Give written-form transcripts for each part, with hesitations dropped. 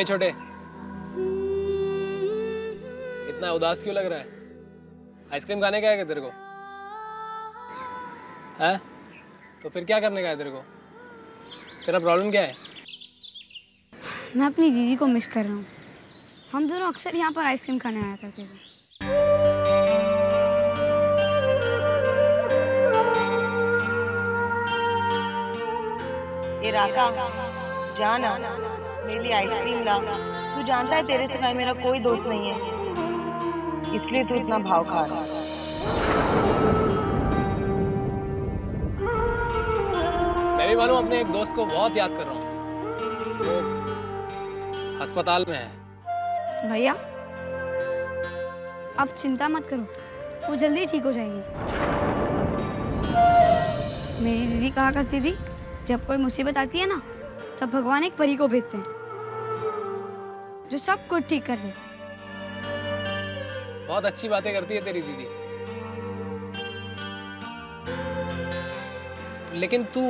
ये छोटे, इतना उदास क्यों लग रहा है? आइसक्रीम खाने का है क्या तेरे को? है? तो फिर क्या करने का है तेरे को? तेरा प्रॉब्लम क्या है? मैं अपनी दीदी को मिस कर रहा हूँ। हम दोनों अक्सर यहाँ पर आइसक्रीम खाने आया करते थे। ए राका, जाना मेरे लिए आइसक्रीम ला। तू जानता है तेरे सिवाय मेरा कोई दोस्त नहीं है, इसलिए तू इतना भाव खा रहा है। मैं भी मालूम अपने एक दोस्त को बहुत याद कर रहा हूँ। वो अस्पताल में है। भैया, आप चिंता मत करो, वो जल्दी ठीक हो जाएगी। मेरी दीदी कहा करती थी, जब कोई मुसीबत आती है ना, तब भगवान एक परी को भेजते हैं जो सब कुछ ठीक कर दे। बहुत अच्छी बातें करती है तेरी दीदी, लेकिन तू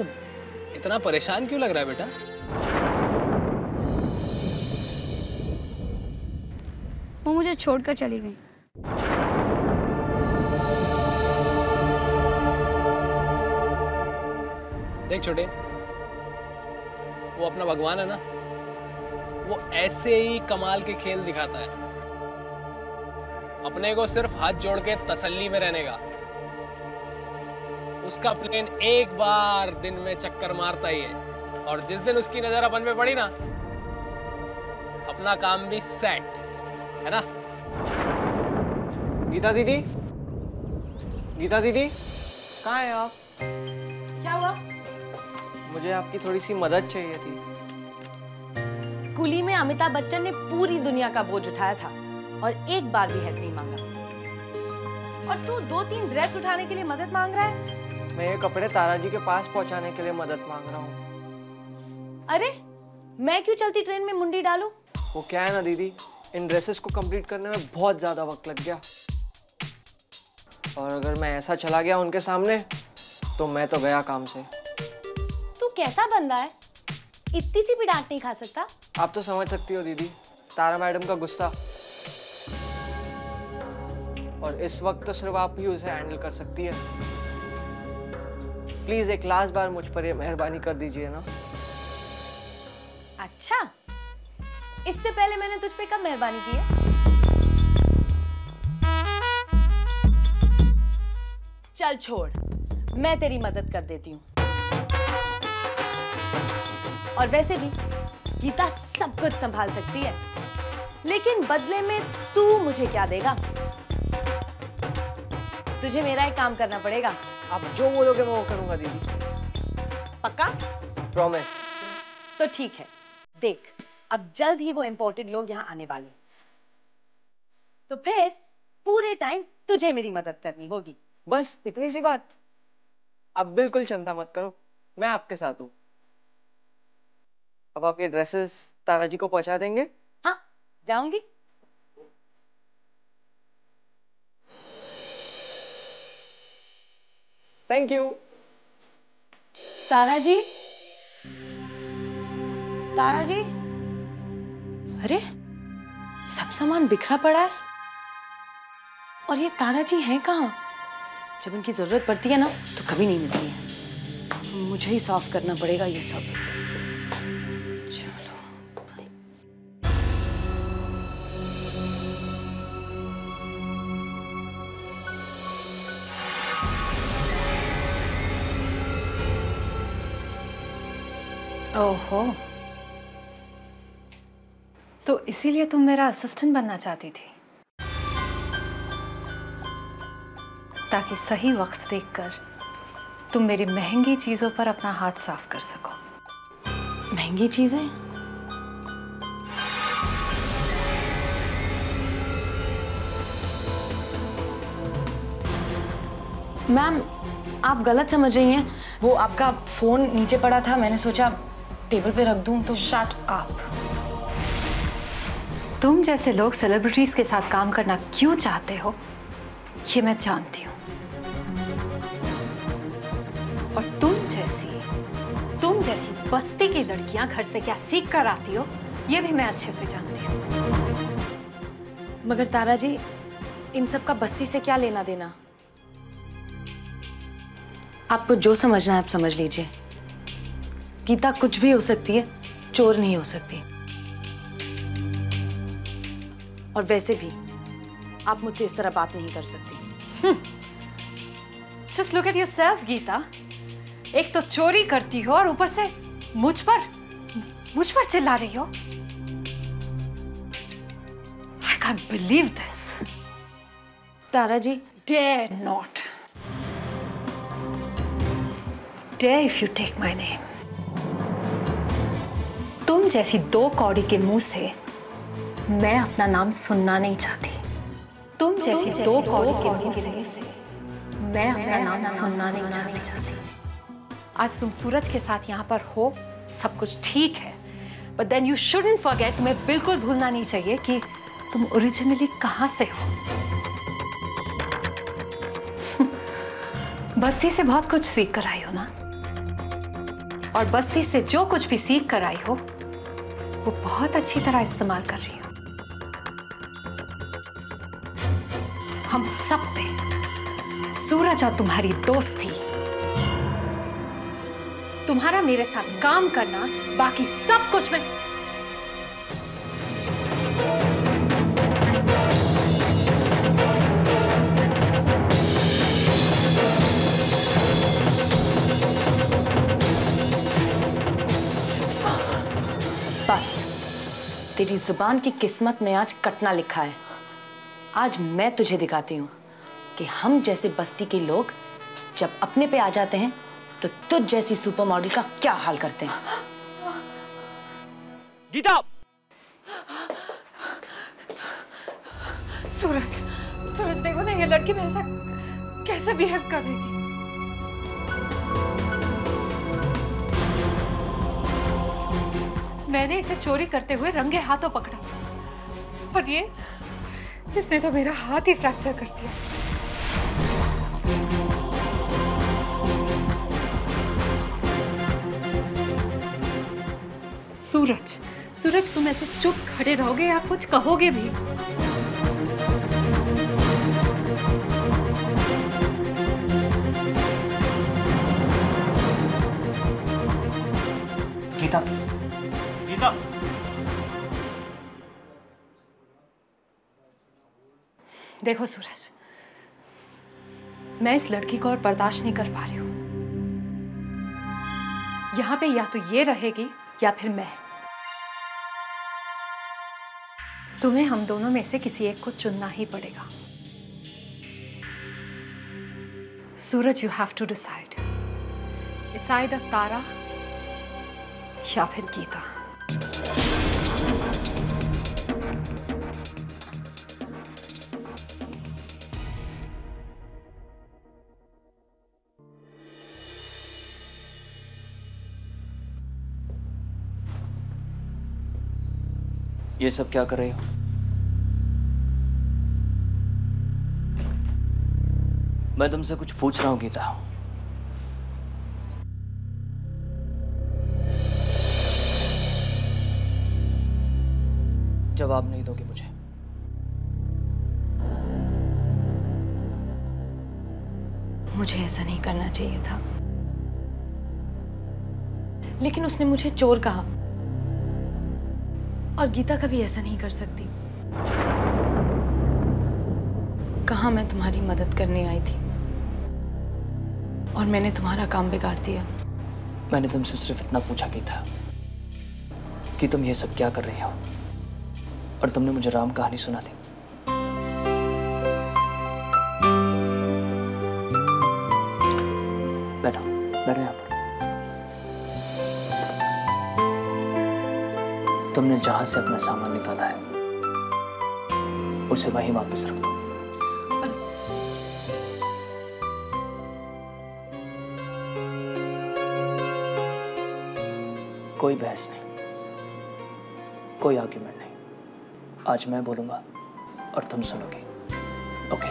इतना परेशान क्यों लग रहा है बेटा? वो मुझे छोड़कर चली गई। देख छोटे, वो अपना भगवान है ना, वो ऐसे ही कमाल के खेल दिखाता है। अपने को सिर्फ हाथ जोड़ के तसल्ली में रहने का। उसका प्लेन एक बार दिन में चक्कर मारता ही है, और जिस दिन उसकी नजर अपन पे पड़ी ना, अपना काम भी सेट है ना। गीता दीदी, गीता दीदी, कहाँ हैं आप? क्या हुआ? मुझे आपकी थोड़ी सी मदद चाहिए थी। कुली में अमिताभ बच्चन ने पूरी दुनिया का बोझ उठाया था और एक बार भी हेल्प नहीं मांगा, और तू 2-3 ड्रेस उठाने के लिए मदद मांग रहा है? मैं ये कपड़े तारा जी के पास पहुंचाने के लिए मदद मांग रहा हूँ। अरे, मैं क्यों चलती ट्रेन में मुंडी डालूं? वो क्या है ना दीदी, इन ड्रेसेस को कंप्लीट करने में बहुत ज्यादा वक्त लग गया, और अगर मैं ऐसा चला गया उनके सामने तो मैं तो गया काम से। तू कैसा बंदा है, इतनी सी भी डांट नहीं खा सकता? आप तो समझ सकती हो दीदी, तारा मैडम का गुस्सा, और इस वक्त तो सिर्फ आप ही उसे हैंडल कर सकती है। प्लीज एक लास्ट बार मुझ पर ये मेहरबानी कर दीजिए ना। अच्छा, इससे पहले मैंने तुझ पे कब मेहरबानी की है? चल छोड़, मैं तेरी मदद कर देती हूँ। और वैसे भी गीता सब कुछ संभाल सकती है, लेकिन बदले में तू मुझे क्या देगा? तुझे मेरा एक काम करना पड़ेगा। आप जो बोलोगे मैं वो करूंगा दीदी। पक्का? प्रॉमिस। तो ठीक है, देख अब जल्द ही वो इंपोर्टेड लोग यहाँ आने वाले, तो फिर पूरे टाइम तुझे मेरी मदद करनी होगी। बस इतनी सी बात। आप बिल्कुल चिंता मत करो, मैं आपके साथ हूँ। अब आप ये ड्रेसेस तारा जी को पहुंचा देंगे? हाँ, जाऊंगी। Thank you. तारा जी, तारा जी, अरे सब सामान बिखरा पड़ा है, और ये तारा जी हैं कहाँ? जब इनकी जरूरत पड़ती है ना तो कभी नहीं मिलती है। मुझे ही साफ करना पड़ेगा ये सब। चलो ओहो, तो इसीलिए तुम मेरा असिस्टेंट बनना चाहती थी, ताकि सही वक्त देखकर तुम मेरी महंगी चीजों पर अपना हाथ साफ कर सको। महंगी चीजें? मैम, आप गलत समझ रही हैं। वो आपका फोन नीचे पड़ा था, मैंने सोचा टेबल पे रख दूं तो। Shut up. तुम जैसे लोग सेलिब्रिटीज के साथ काम करना क्यों चाहते हो ये मैं जानती हूँ, और तुम जैसी बस्ती की लड़कियां घर से क्या सीख कर आती हो ये भी मैं अच्छे से जानती हूँ। मगर तारा जी, इन सब का बस्ती से क्या लेना देना? आपको जो समझना है आप समझ लीजिए। गीता कुछ भी हो सकती है, चोर नहीं हो सकती। और वैसे भी आप मुझसे इस तरह बात नहीं कर सकती। Just look at yourself, Gita. एक तो चोरी करती हो और ऊपर से मुझ पर चिल्ला रही हो। I can't believe this. Tara ji, Dare not. Dare if you take my name. तुम जैसी दो कौड़ी के मुंह से मैं अपना नाम सुनना नहीं चाहती। तुम जैसी दो कौड़ी के मुंह से मैं अपना नाम सुनना नहीं चाहती। आज तुम सूरज के साथ यहाँ पर हो, सब कुछ ठीक है, but then you shouldn't forget, तुम्हें बिल्कुल भूलना नहीं चाहिए कि तुम ओरिजिनली कहाँ से हो। बस्ती से बहुत कुछ सीख कर आई हो ना, और बस्ती से जो कुछ भी सीख कर आई हो वो बहुत अच्छी तरह इस्तेमाल कर रही हो। हम सब पे सूरज और तुम्हारी दोस्ती, तुम्हारा मेरे साथ काम करना, बाकी सब कुछ मैं बस तेरी जुबान की किस्मत में आज कटना लिखा है। आज मैं तुझे दिखाती हूँ कि हम जैसे बस्ती के लोग जब अपने पे आ जाते हैं तो तुझ जैसी सुपर मॉडल का क्या हाल करते हैं। गीता! सूरज देखो ना, ये लड़की मेरे साथ कैसे बिहेव कर रही थी। मैंने इसे चोरी करते हुए रंगे हाथों पकड़ा और इसने तो मेरा हाथ ही फ्रैक्चर कर दिया। सूरज तुम ऐसे चुप खड़े रहोगे या कुछ कहोगे भी? गीता! देखो सूरज, मैं इस लड़की को और बर्दाश्त नहीं कर पा रही हूं। यहां पे या तो ये रहेगी या फिर मैं। तुम्हें हम दोनों में से किसी एक को चुनना ही पड़ेगा। Suraj, you have to decide. It's either Tara या फिर गीता। ये सब क्या कर रही हो? मैं तुमसे कुछ पूछ रहा हूं गीता। जवाब नहीं दोगे मुझे? मुझे ऐसा नहीं करना चाहिए था, लेकिन उसने मुझे चोर कहा और गीता कभी ऐसा नहीं कर सकती। कहाँ मैं तुम्हारी मदद करने आई थी और मैंने तुम्हारा काम बिगाड़ दिया। मैंने तुमसे सिर्फ इतना पूछा गीता कि तुम ये सब क्या कर रही हो, और तुमने मुझे राम कहानी सुना दी। बैठो बैठो यहाँ पर। तुमने जहां से अपना सामान निकाला है उसे वहीं वापस रख दो। कोई बहस नहीं, कोई आर्ग्यूमेंट नहीं। आज मैं बोलूंगा और तुम सुनोगे, ओके?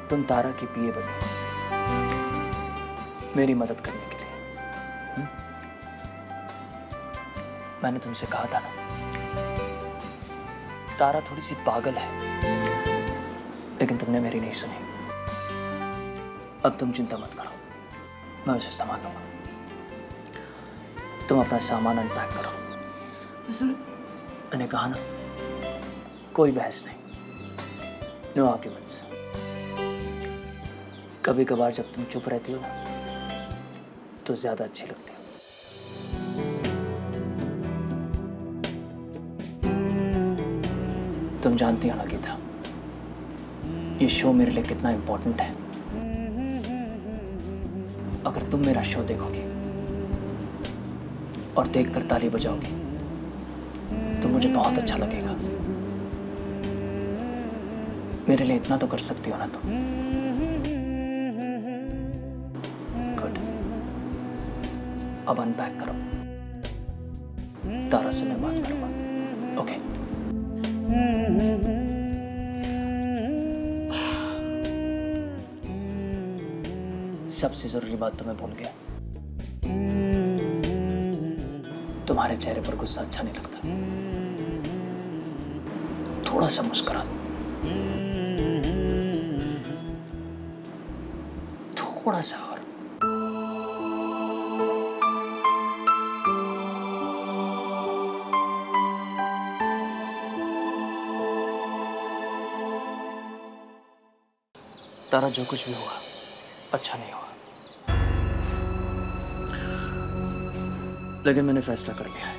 तुम तारा की पीए बनी मेरी मदद करने के लिए। मैंने तुमसे कहा था ना, तारा थोड़ी सी पागल है, लेकिन तुमने मेरी नहीं सुनी। अब तुम चिंता मत करो, मैं उसे संभाल लूंगा। तुम अपना सामान अनपैक करो। मैंने कहा ना, कोई बहस नहीं, नो आर्ग्यूमेंट्स। कभी कभार जब तुम चुप रहती हो ना, तो ज्यादा अच्छी लगती हो। तुम जानती हो ना गीता, ये शो मेरे लिए कितना इंपॉर्टेंट है। अगर तुम मेरा शो देखोगे और देखकर ताली बजाओगे तो मुझे बहुत अच्छा लगेगा। मेरे लिए इतना तो कर सकती हो ना तुम। गुड, अब अनपैक करो, तारा से मैं बात करूंगा। ओके? सबसे जरूरी बात तो मैं भूल गया, तुम्हारे चेहरे पर गुस्सा अच्छा नहीं लगता। थोड़ा सा मुस्कुरा दो, थोड़ा सा और। तारा, जो कुछ भी हुआ अच्छा नहीं हुआ, लेकिन मैंने फैसला कर लिया है।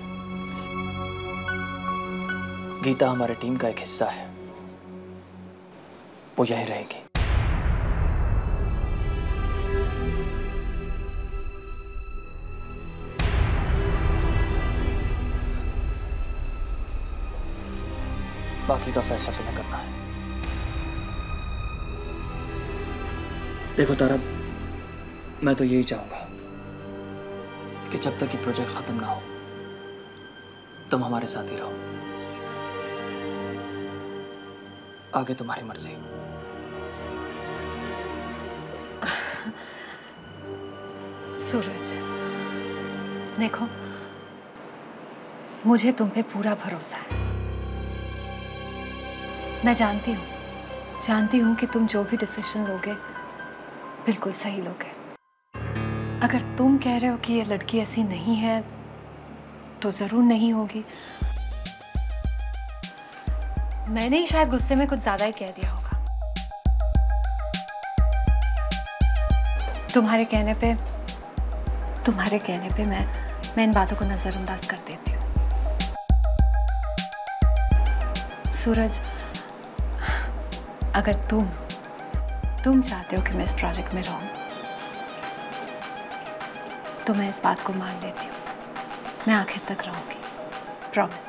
गीता हमारे टीम का एक हिस्सा है, वो यहीं रहेगी। बाकी का फैसला तुम्हें करना है। देखो तारा, मैं तो यही चाहूंगा कि जब तक ये प्रोजेक्ट खत्म ना हो तुम हमारे साथ ही रहो। आगे तुम्हारी मर्जी। सूरज, देखो, मुझे तुम पे पूरा भरोसा है। मैं जानती हूँ कि तुम जो भी डिसीजन लोगे बिल्कुल सही लोगे। अगर तुम कह रहे हो कि ये लड़की ऐसी नहीं है तो जरूर नहीं होगी। मैंने ही शायद गुस्से में कुछ ज्यादा ही कह दिया होगा। तुम्हारे कहने पे मैं इन बातों को नजरअंदाज कर देती हूँ। सूरज, अगर तुम चाहते हो कि मैं इस प्रोजेक्ट में रहूं तो मैं इस बात को मान लेती हूँ। मैं आखिर तक रहूंगी, प्रॉमिस।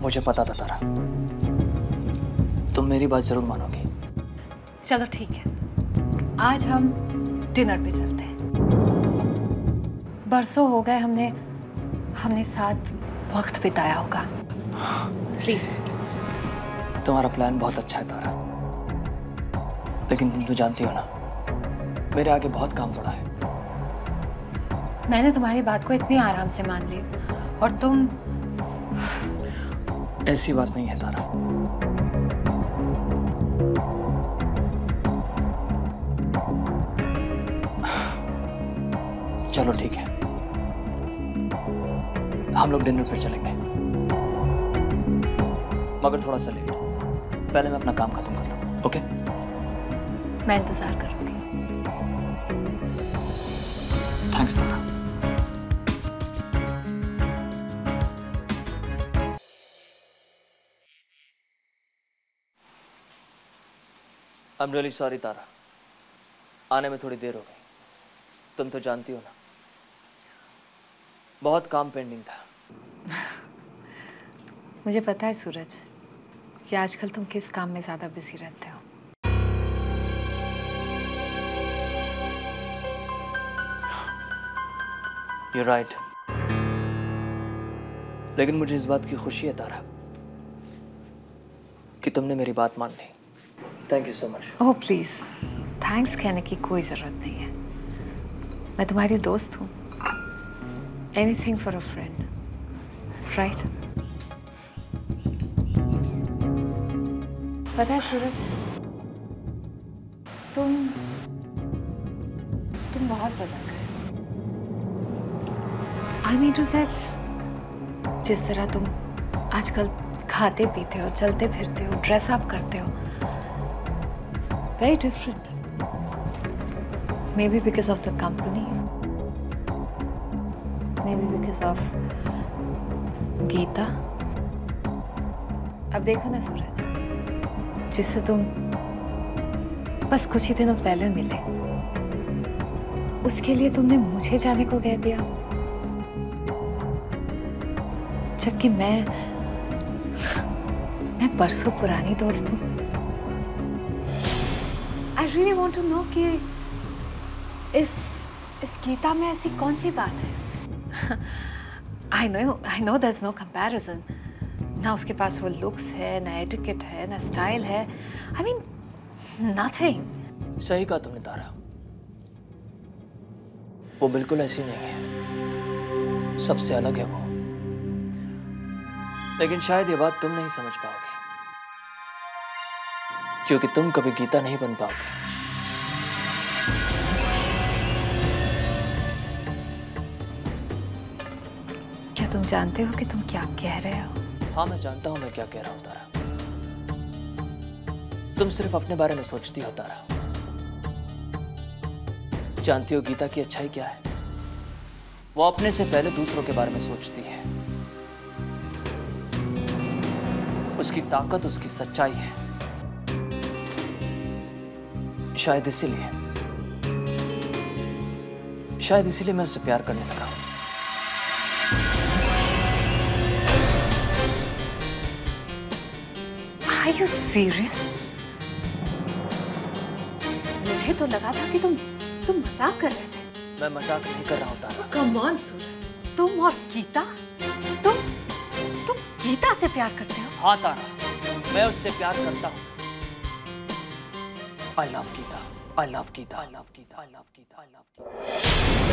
मुझे पता था तारा, तुम मेरी बात जरूर मानोगी। चलो ठीक है, आज हम डिनर पे चलते हैं। बरसों हो गए हमने साथ वक्त बिताया होगा। प्लीज। तुम्हारा प्लान बहुत अच्छा है तारा, लेकिन तुम तो जानती हो ना, मेरे आगे बहुत काम पड़ा है। मैंने तुम्हारी बात को इतनी आराम से मान ली और तुम। ऐसी बात नहीं है तारा। चलो ठीक है, हम लोग डिनर पर चलेंगे, मगर थोड़ा सा लेट। पहले मैं अपना काम खत्म कर लूं। ओके? मैं इंतजार करूंगी। Thanks Tara. I am really sorry Tara, आने में थोड़ी देर हो गई। तुम तो जानती हो ना, बहुत काम पेंडिंग था। मुझे पता है सूरज कि आजकल तुम किस काम में ज्यादा बिजी रहते हो। You're right. लेकिन मुझे इस बात की खुशी है तारा कि तुमने मेरी बात मान ली। Thank you so much. Oh please, thanks कहने की कोई जरूरत नहीं है। मैं तुम्हारी दोस्त हूँ। Anything for a friend, right? पता है सूरज, तुम बहुत बदल गए। आई मीन टू से, जिस तरह तुम आजकल खाते पीते हो, चलते फिरते हो, ड्रेस अप करते हो, very different. Maybe because of the company, maybe because of Geeta. अब देखो ना सूरज, जिससे तुम बस कुछ ही दिनों पहले मिले, उसके लिए तुमने मुझे जाने को कह दिया, जबकि मैं परसों पुरानी दोस्त हूँ। I really want to know कि इस गीता में ऐसी कौन सी बात है? I know there's no comparison. ना उसके पास वो लुक्स है, ना एटिकेट है, ना स्टाइल है। I mean, nothing. सही कहा तुमने तारा, वो बिल्कुल ऐसी नहीं है, सबसे अलग है वो। लेकिन शायद ये बात तुम नहीं समझ पाओगे, क्योंकि तुम कभी गीता नहीं बन पाओगे। क्या तुम जानते हो कि तुम क्या कह रहे हो? हाँ, मैं जानता हूं मैं क्या कह रहा हूं तारा। तुम सिर्फ अपने बारे में सोचती हो तारा। जानती हो गीता की अच्छाई क्या है? वो अपने से पहले दूसरों के बारे में सोचती है। उसकी ताकत उसकी सच्चाई है। शायद इसीलिए मैं उससे प्यार करने लगा हूं। Are you serious? मुझे तो लगा था कि तुम मजाक कर रहे थे। मैं मजाक नहीं कर रहा हूं तारा। Come on सूरज, तुम और गीता, तुम गीता से प्यार करते हो? हाँ तारा, मैं उससे प्यार करता हूँ। I love Geeta. I love Geeta. I love Geeta. I love Geeta. I love Geeta.